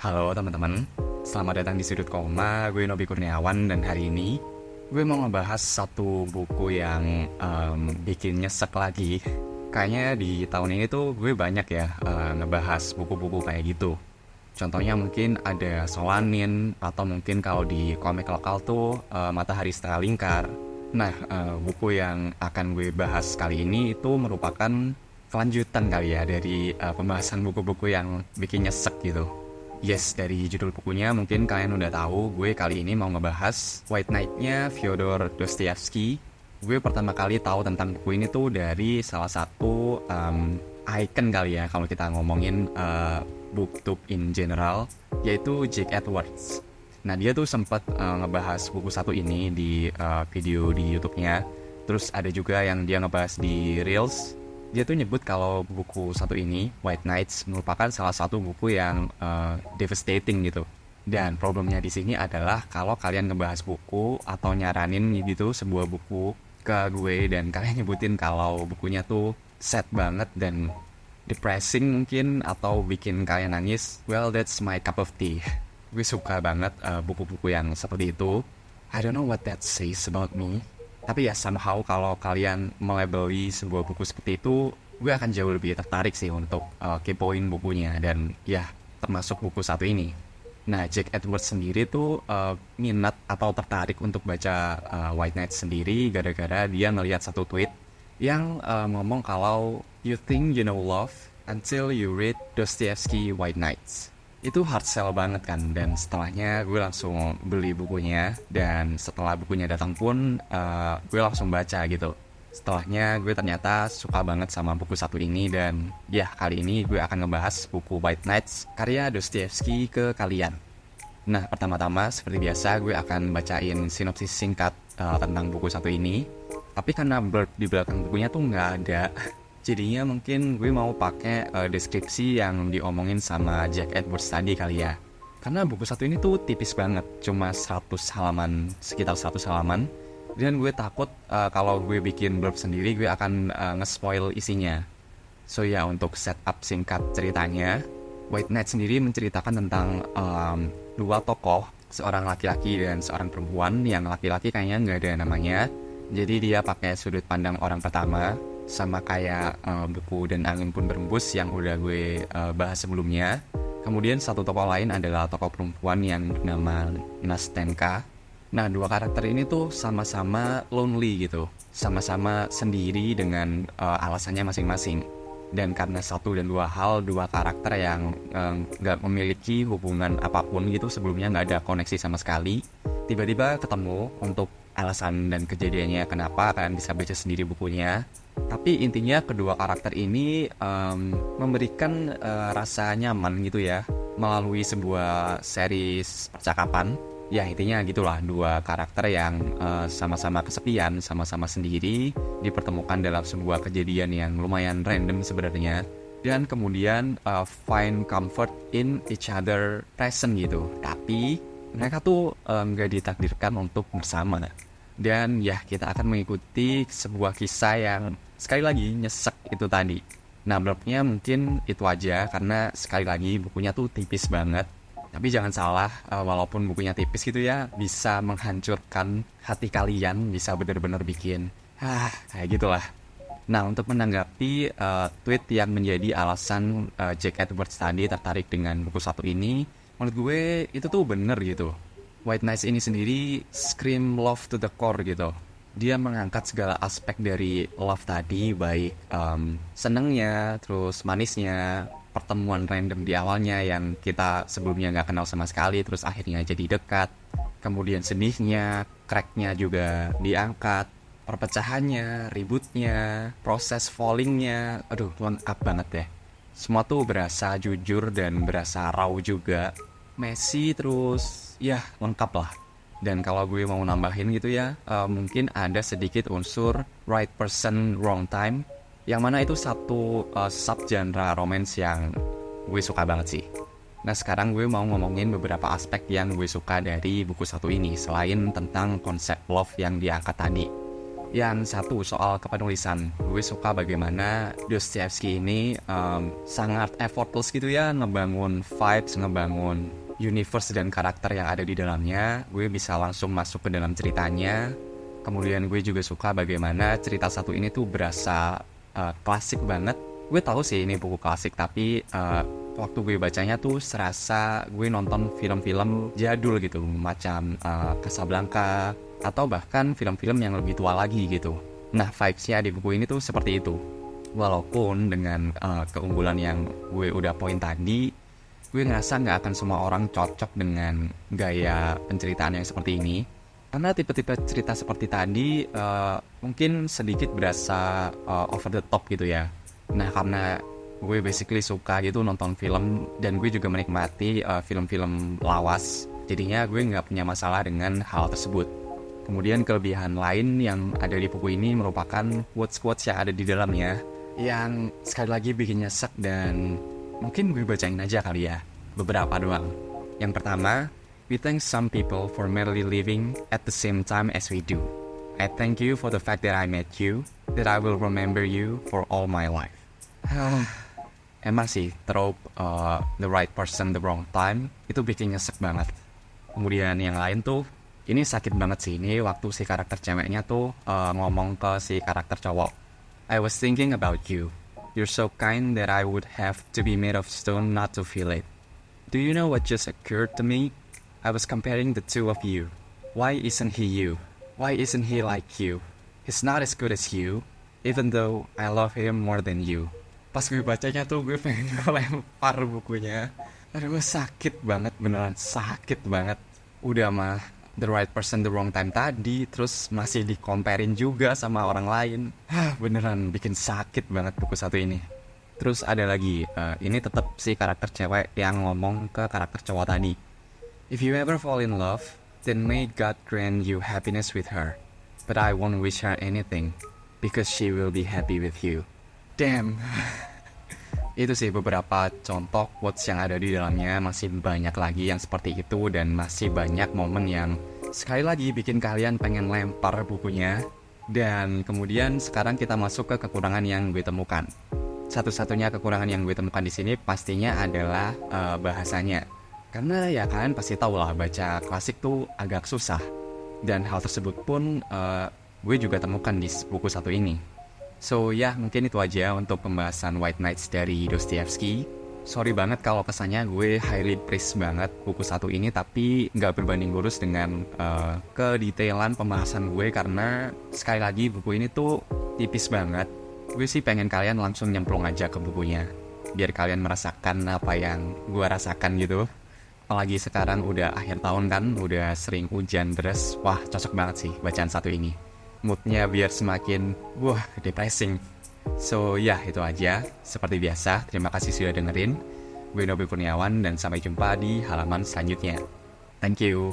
Halo teman-teman, selamat datang di Sudut Koma. Gue Nobi Kurniawan dan hari ini gue mau ngebahas satu buku yang bikin nyesek lagi. Kayaknya di tahun ini tuh gue banyak ya ngebahas buku-buku kayak gitu. Contohnya mungkin ada Solanin, atau mungkin kalau di komik lokal tuh Matahari Setengah Lingkar. Nah, buku yang akan gue bahas kali ini itu merupakan kelanjutan kali ya dari pembahasan buku-buku yang bikin nyesek gitu. Yes, dari judul bukunya mungkin kalian udah tahu gue kali ini mau ngebahas White Knight-nya Fyodor Dostoevsky. Gue pertama kali tahu tentang buku ini tuh dari salah satu icon kali ya kalau kita ngomongin booktube in general, yaitu Jake Edwards. Nah, dia tuh sempat ngebahas buku satu ini di video di YouTube-nya. Terus ada juga yang dia ngebahas di Reels. Dia tuh nyebut kalau buku satu ini, White Knights, merupakan salah satu buku yang devastating gitu. Dan problemnya di sini adalah kalau kalian ngebahas buku atau nyaranin gitu sebuah buku ke gue dan kalian nyebutin kalau bukunya tuh sad banget dan depressing mungkin atau bikin kalian nangis, well that's my cup of tea. Gue suka banget buku-buku yang seperti itu. I don't know what that says about me. Tapi ya somehow kalau kalian melabeli sebuah buku seperti itu, gue akan jauh lebih tertarik sih untuk kepoin bukunya dan ya termasuk buku satu ini. Nah, Jake Edwards sendiri tuh minat atau tertarik untuk baca White Knight sendiri gara-gara dia ngelihat satu tweet yang ngomong kalau you think you know love until you read Dostoevsky White Knights. Itu hard sell banget kan, dan setelahnya gue langsung beli bukunya, dan setelah bukunya datang pun gue langsung baca gitu. Setelahnya gue ternyata suka banget sama buku satu ini, dan ya kali ini gue akan ngebahas buku White Knights karya Dostoevsky ke kalian. Nah, pertama-tama seperti biasa gue akan bacain sinopsis singkat tentang buku satu ini. Tapi karena blurb di belakang bukunya tuh nggak ada, jadinya mungkin gue mau pakai deskripsi yang diomongin sama Jack Edwards tadi kali ya. Karena buku satu ini tuh tipis banget, cuma 100 halaman, sekitar 100 halaman. Dan gue takut kalau gue bikin blurb sendiri gue akan nge-spoil isinya. So ya, untuk setup singkat ceritanya, White Knight sendiri menceritakan tentang dua tokoh, seorang laki-laki dan seorang perempuan. Yang laki-laki kayaknya nggak ada namanya, jadi dia pakai sudut pandang orang pertama, sama kayak buku Dan Angin Pun Berembus yang udah gue bahas sebelumnya. Kemudian satu tokoh lain adalah tokoh perempuan yang bernama Nastenka. Nah, dua karakter ini tuh sama-sama lonely gitu, sama-sama sendiri dengan alasannya masing-masing. Dan karena satu dan dua hal, dua karakter yang gak memiliki hubungan apapun gitu, sebelumnya gak ada koneksi sama sekali, tiba-tiba ketemu untuk alasan dan kejadiannya kenapa kalian bisa baca sendiri bukunya. Tapi intinya kedua karakter ini memberikan rasa nyaman gitu ya melalui sebuah series percakapan. Ya intinya gitulah, dua karakter yang sama-sama kesepian, sama-sama sendiri, dipertemukan dalam sebuah kejadian yang lumayan random sebenarnya. Dan kemudian find comfort in each other present gitu. Tapi mereka tuh gak ditakdirkan untuk bersama. Dan ya kita akan mengikuti sebuah kisah yang sekali lagi nyesek itu tadi. Nah, blognya mungkin itu aja karena sekali lagi bukunya tuh tipis banget. Tapi jangan salah, walaupun bukunya tipis gitu ya, bisa menghancurkan hati kalian, bisa benar-benar bikin kayak gitulah. Nah, untuk menanggapi tweet yang menjadi alasan Jack Edwards tadi tertarik dengan buku satu ini, menurut gue itu tuh bener gitu. White Knights ini sendiri scream love to the core gitu. Dia mengangkat segala aspek dari love tadi, baik senengnya, terus manisnya, pertemuan random di awalnya yang kita sebelumnya gak kenal sama sekali, terus akhirnya jadi dekat. Kemudian sedihnya, cracknya juga diangkat, perpecahannya, ributnya, proses fallingnya, aduh lengkap banget deh. Semua tuh berasa jujur dan berasa raw juga. Messy terus ya lengkap lah. Dan kalau gue mau nambahin gitu ya, mungkin ada sedikit unsur right person wrong time, yang mana itu satu subgenre romance yang gue suka banget sih. Nah, sekarang gue mau ngomongin beberapa aspek yang gue suka dari buku satu ini selain tentang konsep love yang diangkat tadi. Yang satu soal kepenulisan, gue suka bagaimana Dostoevsky ini sangat effortless gitu ya, ngebangun vibes, ngebangun universe dan karakter yang ada di dalamnya. Gue bisa langsung masuk ke dalam ceritanya. Kemudian gue juga suka bagaimana cerita satu ini tuh berasa klasik banget. Gue tahu sih ini buku klasik, tapi waktu gue bacanya tuh serasa gue nonton film-film jadul gitu, macam Casablanca, atau bahkan film-film yang lebih tua lagi gitu. Nah, vibes-nya di buku ini tuh seperti itu. Walaupun dengan keunggulan yang gue udah poin tadi, gue ngerasa nggak akan semua orang cocok dengan gaya penceritaan yang seperti ini. Karena tipe-tipe cerita seperti tadi mungkin sedikit berasa over the top gitu ya. Nah, karena gue basically suka gitu nonton film, dan gue juga menikmati film-film lawas, jadinya gue nggak punya masalah dengan hal tersebut. Kemudian kelebihan lain yang ada di buku ini merupakan quotes-quotes yang ada di dalamnya, yang sekali lagi bikin nyesek, dan mungkin gue bacain aja kali ya, beberapa doang. Yang pertama, we thank some people for merely living at the same time as we do. I thank you for the fact that I met you, that I will remember you for all my life. Emang sih, trope the right person, the wrong time, itu bikin nyesek banget. Kemudian yang lain tuh, ini sakit banget sih, ini waktu si karakter ceweknya tuh ngomong ke si karakter cowok. I was thinking about you. You're so kind that I would have to be made of stone not to feel it. Do you know what just occurred to me? I was comparing the two of you. Why isn't he you? Why isn't he like you? He's not as good as you, even though I love him more than you. Pas gue bacanya tuh gue pengen ngelempar bukunya. Aduh, sakit banget, beneran sakit banget. Udah mah the right person, the wrong time tadi, terus masih di-comparein juga sama orang lain. Beneran bikin sakit banget buku satu ini. Terus ada lagi, ini tetap si karakter cewek yang ngomong ke karakter cowok tadi. If you ever fall in love, then may God grant you happiness with her. But I won't wish her anything, because she will be happy with you. Damn. Itu sih beberapa contoh quotes yang ada di dalamnya. Masih banyak lagi yang seperti itu, dan masih banyak momen yang sekali lagi bikin kalian pengen lempar bukunya. Dan kemudian sekarang kita masuk ke kekurangan yang gue temukan. Satu-satunya kekurangan yang gue temukan di sini pastinya adalah bahasanya. Karena ya kalian pasti tahu lah, baca klasik tuh agak susah. Dan hal tersebut pun gue juga temukan di buku satu ini. So ya, mungkin itu aja untuk pembahasan White Nights dari Dostoevsky. Sorry banget kalau kesannya gue highly praise banget buku satu ini, tapi nggak berbanding lurus dengan kedetailan pembahasan gue, karena sekali lagi buku ini tuh tipis banget. Gue sih pengen kalian langsung nyemplung aja ke bukunya, biar kalian merasakan apa yang gue rasakan gitu. Apalagi sekarang udah akhir tahun kan, udah sering hujan deras. Wah, cocok banget sih bacaan satu ini. Moodnya biar semakin depressing. So ya, itu aja. Seperti biasa, terima kasih sudah dengerin. Gue Nobby Kurniawan, dan sampai jumpa di halaman selanjutnya. Thank you.